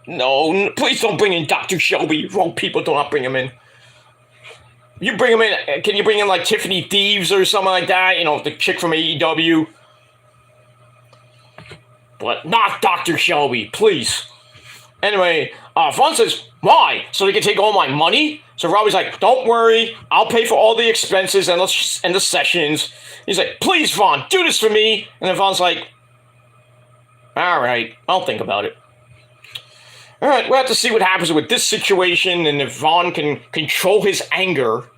No, please don't bring in Dr. Shelby. Wrong people do not bring him in. You bring him in. Can you bring in like Tiffany Thieves or something like that? The chick from AEW. But not Dr. Shelby, please. Anyway, Vaughn says, "Why? So they can take all my money?" So Robbie's like, "Don't worry. I'll pay for all the expenses and the sessions." He's like, "Please, Vaughn, do this for me." And then Vaughn's like, "All right, I'll think about it." All right, we'll have to see what happens with this situation and if Vaughn can control his anger.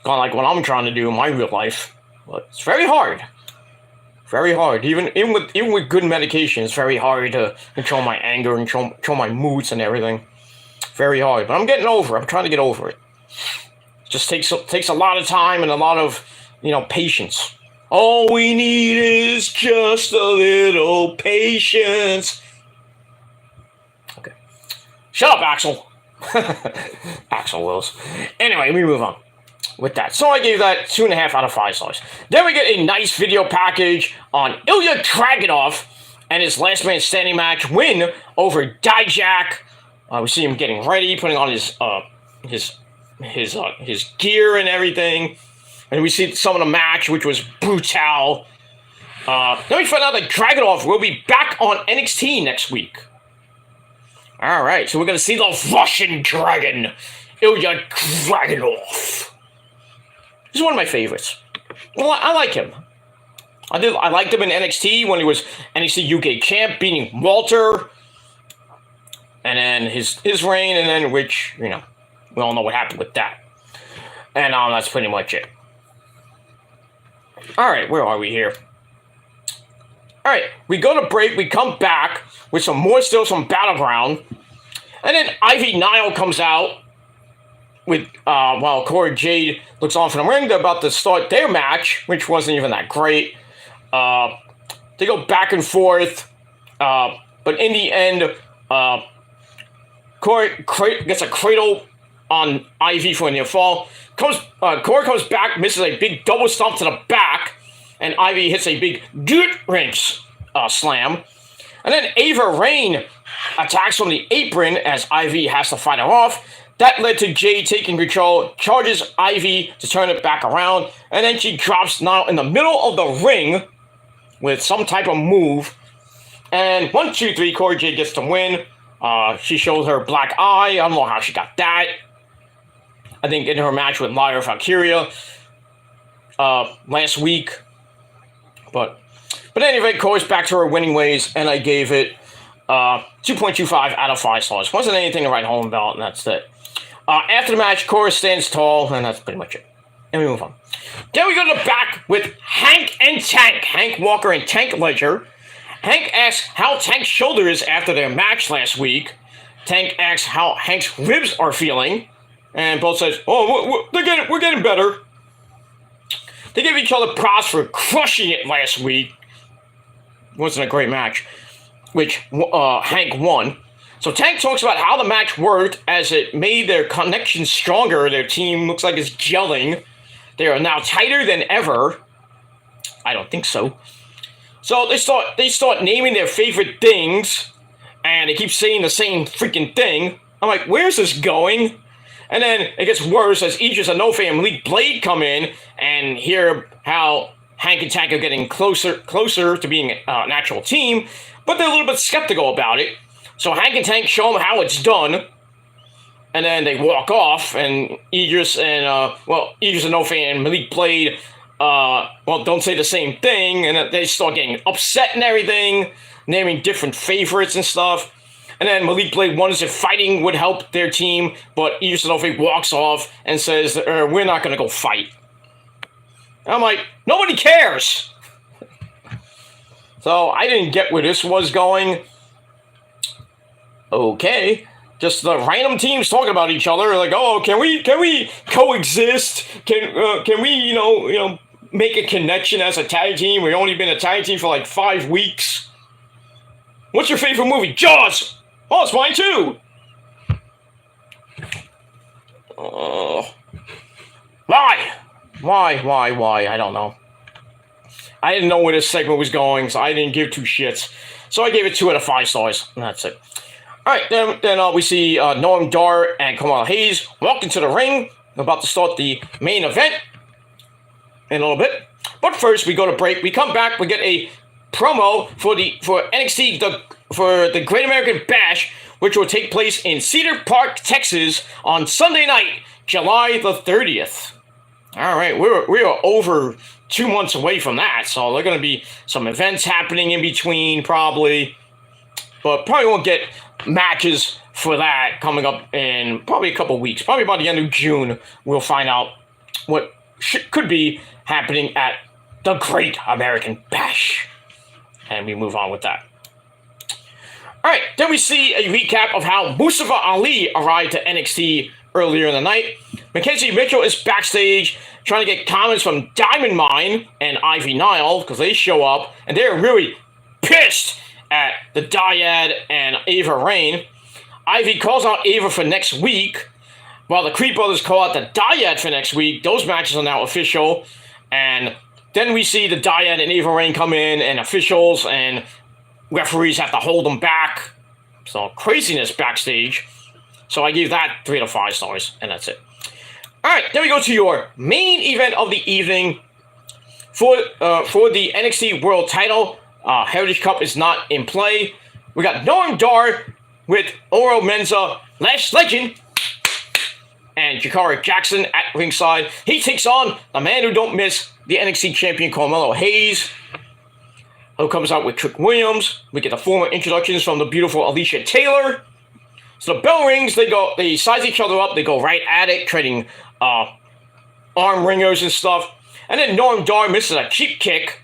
Kind of like what I'm trying to do in my real life. But it's very hard. Very hard. Even with good medication, it's very hard to control my anger and control my moods and everything. Very hard. But I'm getting over it. I'm trying to get over it. It just takes a lot of time and a lot of, patience. All we need is just a little patience. Okay. Shut up, Axel. Axel Wills. Anyway, we move on with that. So I gave that 2.5 out of 5 stars. Then we get a nice video package on Ilya Dragunov and his last man standing match win over Dijak. We see him getting ready, putting on his gear and everything. And we see some of the match, which was brutal. Then we find out that Dragunov will be back on NXT next week. All right, so we're going to see the Russian Dragon, Ilya Dragunov. He's one of my favorites. Well, I like him. I liked him in NXT when he was NXT UK champ, beating Walter. And then his reign, and then which, we all know what happened with that. And that's pretty much it. All right, where are we here? All right, we go to break. We come back with some more stills from Battleground. And then Ivy Nile comes out with, while Cora Jade looks on from the ring. They're about to start their match, which wasn't even that great. They go back and forth, but in the end, Corey gets a cradle on Ivy for a near fall. Corey comes back, misses a big double stomp to the back, and Ivy hits a big gut wrench slam. And then Ava Rain attacks from the apron as Ivy has to fight her off. That led to Jade taking control, charges Ivy to turn it back around, and then she drops now in the middle of the ring with some type of move. And 1, 2, 3, Corey Jade gets to win. She shows her black eye. I don't know how she got that. I think in her match with Lyra Valkyria last week. But anyway, Corey's back to her winning ways, and I gave it 2.25 out of 5 stars. Wasn't anything to write home about, and that's it. After the match, Corey stands tall, and that's pretty much it. And we move on. Then we go to the back with Hank and Tank. Hank Walker and Tank Ledger. Hank asks how Tank's shoulder is after their match last week. Tank asks how Hank's ribs are feeling. And both says, oh, we're getting better. They give each other props for crushing it last week. It wasn't a great match, which Hank won. So Tank talks about how the match worked as it made their connection stronger. Their team looks like it's gelling. They are now tighter than ever. I don't think so. So they start naming their favorite things, and they keep saying the same freaking thing. I'm like, where's this going? And then it gets worse as Idris Enofe and Malik Blade come in and hear how Hank and Tank are getting closer to being an actual team, but they're a little bit skeptical about it. So Hank and Tank show them how it's done, and then they walk off, and Idris Enofe and Malik Blade, don't say the same thing, and they start getting upset and everything, naming different favorites and stuff. And then Malik Blade wonders if fighting would help their team, but Idris Enofe walks off and says, we're not going to go fight. And I'm like, nobody cares. So I didn't get where this was going. Okay. Just the random teams talking about each other, like, oh, can we coexist? Can we, make a connection as a tag team? We've only been a tag team for like 5 weeks. What's your favorite movie? Jaws! Oh, it's mine too! Why? I don't know. I didn't know where this segment was going, so I didn't give 2 shits. So I gave it 2 out of 5 stars, and that's it. Alright, then we see Noam Dar and Kamala Hayes walk into the ring. They're about to start the main event in a little bit. But first, we go to break. We come back, we get a promo for NXT, for the Great American Bash, which will take place in Cedar Park, Texas on Sunday night, July the 30th. Alright, we are over 2 months away from that, so there are going to be some events happening in between, probably. But probably won't get matches for that coming up in probably a couple weeks. Probably by the end of June, we'll find out what could be happening at the Great American Bash. And we move on with that. Alright, then we see a recap of how Mustafa Ali arrived to NXT earlier in the night. Mackenzie Mitchell is backstage trying to get comments from Diamond Mine and Ivy Nile because they show up and they're really pissed at the Dyad and Ava Rain. Ivy calls out Ava for next week, while the Creed Brothers call out the Dyad for next week. Those matches are now official, and then we see the Dyad and Ava Rain come in, and officials and referees have to hold them back. So craziness backstage. So I gave that 3 out of 5 stars, and that's it. Alright, then we go to your main event of the evening. For the NXT World Title, Heritage Cup is not in play. We got Noam Dar with Oro Menza, Lash Legend, and Jakara Jackson at ringside. He takes on the man who don't miss, the NXT champion Carmelo Hayes, who comes out with Trick Williams. We get the former introductions from the beautiful Alicia Taylor. So the bell rings, they size each other up, they go right at it, trading arm ringers and stuff. And then Noam Dar misses a cheap kick,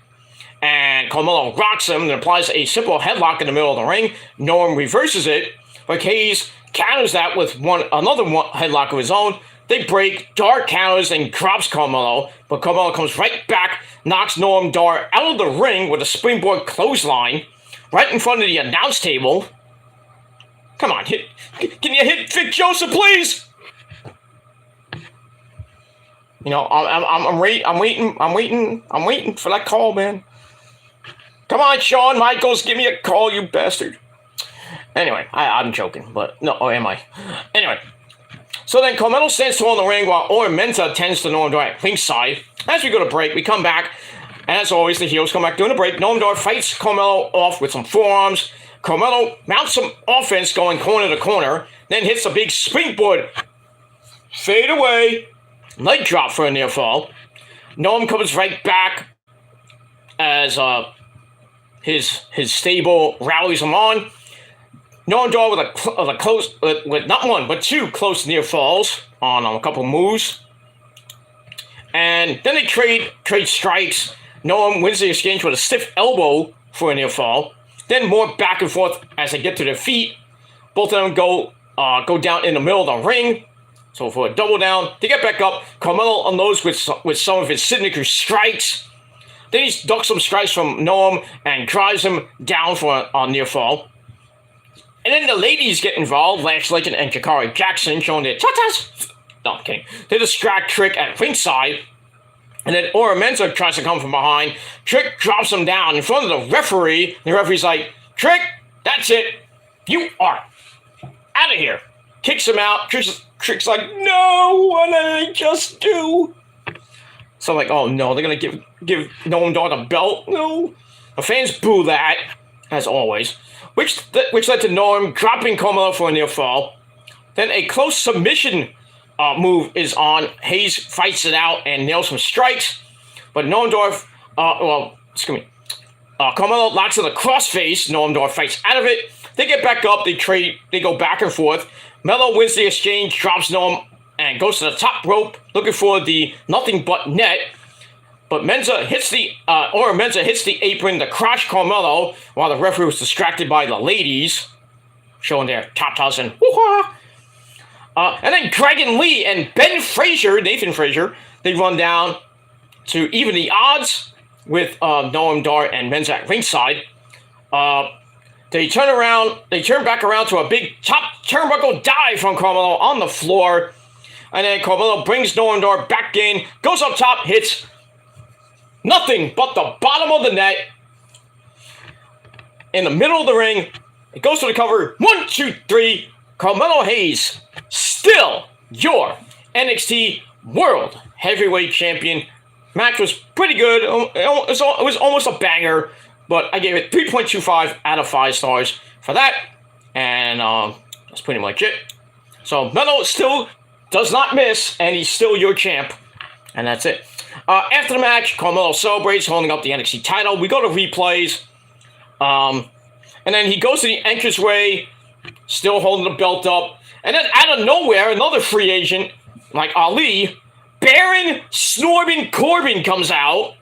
and Carmelo rocks him and applies a simple headlock in the middle of the ring. Noam reverses it, but Hayes counters that with another headlock of his own. They break, Dar counters and drops Carmelo, but Carmelo comes right back, knocks Noam Dar out of the ring with a springboard clothesline right in front of the announce table. Come on, can you hit Vic Joseph, please? You know, I'm waiting for that call, man. Come on, Shawn Michaels, give me a call, you bastard. Anyway, I'm joking, but no, or am I? Anyway, so then Carmelo stands tall in the ring while Orton Mensah tends to Noam Dar at ringside. As we go to break, we come back, and as always, the heels come back during the break. Noam Dar fights Carmelo off with some forearms. Carmelo mounts some offense going corner to corner, then hits a big springboard fade away leg drop for a near fall. Noam comes right back as his stable rallies him on. Noam Dar with not one but two close near falls on a couple moves, and then they trade strikes. Noam wins the exchange with a stiff elbow for a near fall. Then more back and forth as they get to their feet. Both of them go down in the middle of the ring. So for a double down, they get back up. Carmelo unloads with some of his signature strikes. Then he ducks some strikes from Noam and drives him down for a near fall. And then the ladies get involved. Lash Legend and Jakari Jackson showing their tatas. No, I'm kidding. They distract Trick at ringside. And then Orton Mensah tries to come from behind. Trick drops him down in front of the referee. The referee's like, Trick, that's it. You are out of here. Kicks him out. Trick's like, no, what did I just do? So I'm like, oh no, they're going to give Noam Dar the belt? No. The fans boo that, as always. Which led to Noam dropping Carmelo for a near fall. Then a close submission move is on. Hayes fights it out and nails some strikes. But Noam Dar, Carmelo locks in the crossface. Noam Dar fights out of it. They get back up. They go back and forth. Melo wins the exchange, drops Noam, and goes to the top rope looking for the nothing but net. But Mensah hits the apron to crush Carmelo while the referee was distracted by the ladies, showing their tatas and woo-ha. And then Dragon Lee and Nathan Frazier, they run down to even the odds with Noam Dar and Mensah at ringside. They turn back around to a big top turnbuckle dive from Carmelo on the floor. And then Carmelo brings Noam Dar back in, goes up top, hits nothing but the bottom of the net. In the middle of the ring, it goes to the cover. 1, 2, 3. Carmelo Hayes, still your NXT World Heavyweight Champion. Match was pretty good. It was almost a banger, but I gave it 3.25 out of 5 stars for that. And that's pretty much it. So Melo still does not miss, and he's still your champ. And that's it. After the match, Carmelo celebrates, holding up the NXT title. We go to replays. And then he goes to the entranceway, still holding the belt up. And then out of nowhere, another free agent, like Ali, Baron Snorbin Corbin comes out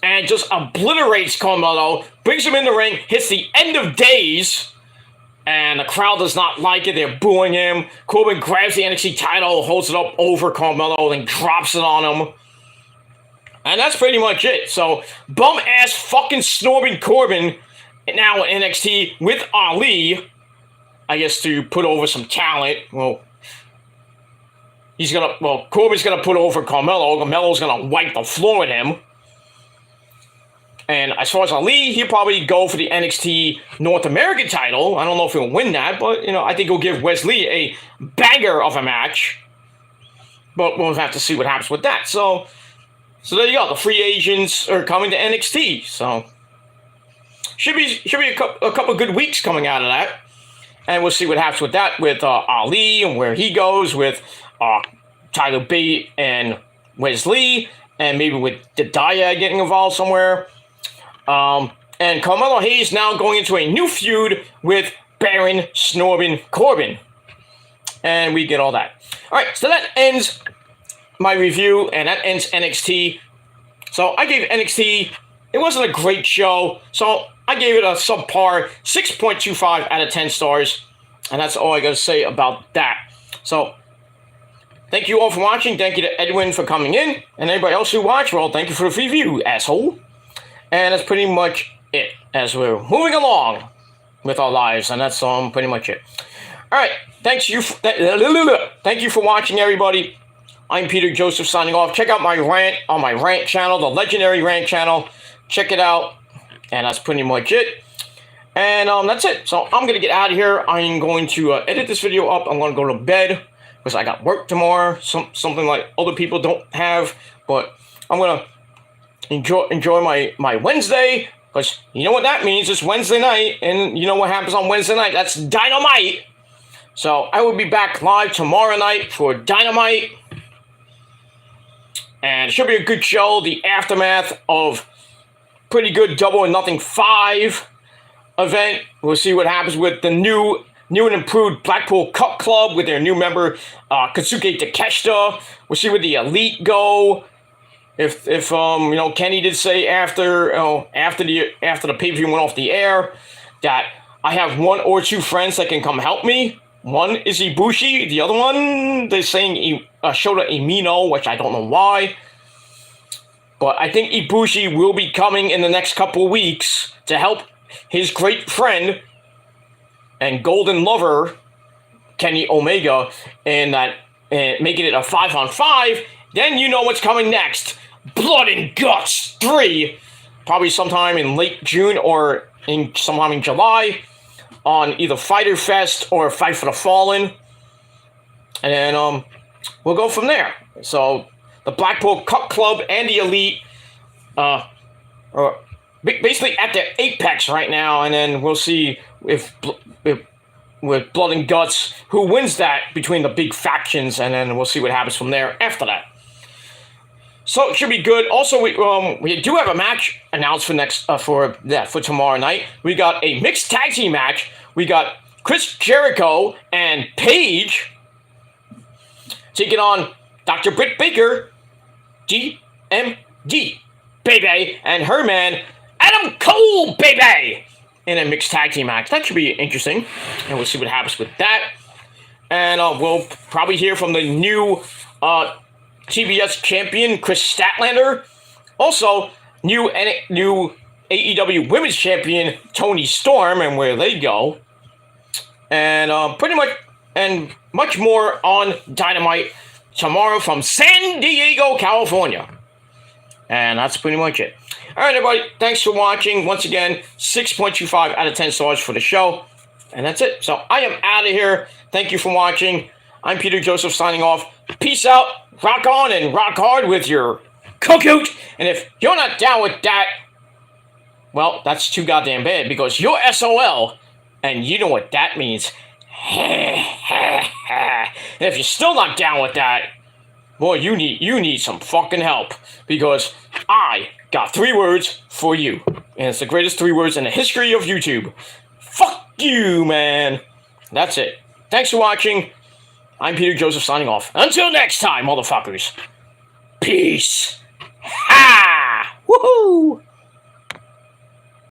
and just obliterates Carmelo, brings him in the ring, hits the end of days, and the crowd does not like it. They're booing him. Corbin grabs the NXT title, holds it up over Carmelo, then drops it on him. And that's pretty much it. So, bum-ass fucking Snorbin Corbin now in NXT with Ali, I guess to put over some talent. Well, Corbin's gonna put over Carmelo. Carmelo's gonna wipe the floor with him. And as far as Ali, he'll probably go for the NXT North American title. I don't know if he'll win that, but, I think he'll give Wesley a banger of a match. But we'll have to see what happens with that. So there you go. The free agents are coming to NXT. So should be a couple good weeks coming out of that. And we'll see what happens with that, with Ali and where he goes with Tyler Bate and Wesley, and maybe with Daya getting involved somewhere. And Carmelo Hayes now going into a new feud with Baron Snorbin Corbin. And we get all that. All right, so that ends my review, and that ends NXT. So I gave NXT, it wasn't a great show, so I gave it a subpar 6.25 out of 10 stars. And that's all I got to say about that. So thank you all for watching. Thank you to Edwin for coming in. And anybody else who watched, well, thank you for the free view, asshole. And that's pretty much it as we're moving along with our lives. And that's pretty much it. All right. Thank you for watching, everybody. I'm Peter Joseph signing off. Check out my rant on my rant channel, the legendary rant channel. Check it out. And that's pretty much it. And that's it. So I'm going to get out of here. I'm going to edit this video up. I'm going to go to bed because I got work tomorrow. Something like other people don't have. But I'm going to enjoy my Wednesday. Because you know what that means. It's Wednesday night. And you know what happens on Wednesday night. That's Dynamite. So I will be back live tomorrow night for Dynamite. And it should be a good show. The aftermath of pretty good Double or Nothing 5 event. We'll see what happens with the new and improved Blackpool Cup Club with their new member, Katsuki Takeshita. We'll see where the Elite go. If Kenny did say after the pay-per-view went off the air that I have one or two friends that can come help me. One is Ibushi. The other one, they're saying Shota Umino, which I don't know why. But I think Ibushi will be coming in the next couple of weeks to help his great friend and golden lover, Kenny Omega, and making it a 5-on-5. Then you know what's coming next. Blood and Guts 3. Probably sometime in late June or sometime in July. On either Fighter Fest or Fight for the Fallen. And then we'll go from there. So the Blackpool Cup Club and the Elite are basically at their apex right now. And then we'll see if with Blood and Guts, who wins that between the big factions. And then we'll see what happens from there after that. So it should be good. Also, we do have a match announced for tomorrow night. We got a mixed tag team match. We got Chris Jericho and Paige taking on Dr. Britt Baker, DMD, baby, and her man Adam Cole, baby, in a mixed tag team match. That should be interesting, and we'll see what happens with that. And we'll probably hear from the new TBS champion, Chris Statlander. Also, new AEW Women's Champion, Toni Storm, and where they go. And pretty much, and much more on Dynamite tomorrow from San Diego, California. And that's pretty much it. All right, everybody. Thanks for watching. Once again, 6.25 out of 10 stars for the show. And that's it. So I am out of here. Thank you for watching. I'm Peter Joseph signing off. Peace out. Rock on and rock hard with your cookoot. And if you're not down with that, well, that's too goddamn bad because you're SOL. And you know what that means. And if you're still not down with that, boy, you need some fucking help. Because I got 3 words for you. And it's the greatest 3 words in the history of YouTube. Fuck you, man. That's it. Thanks for watching. I'm Peter Joseph signing off. Until next time, motherfuckers. Peace. Ha! Woohoo!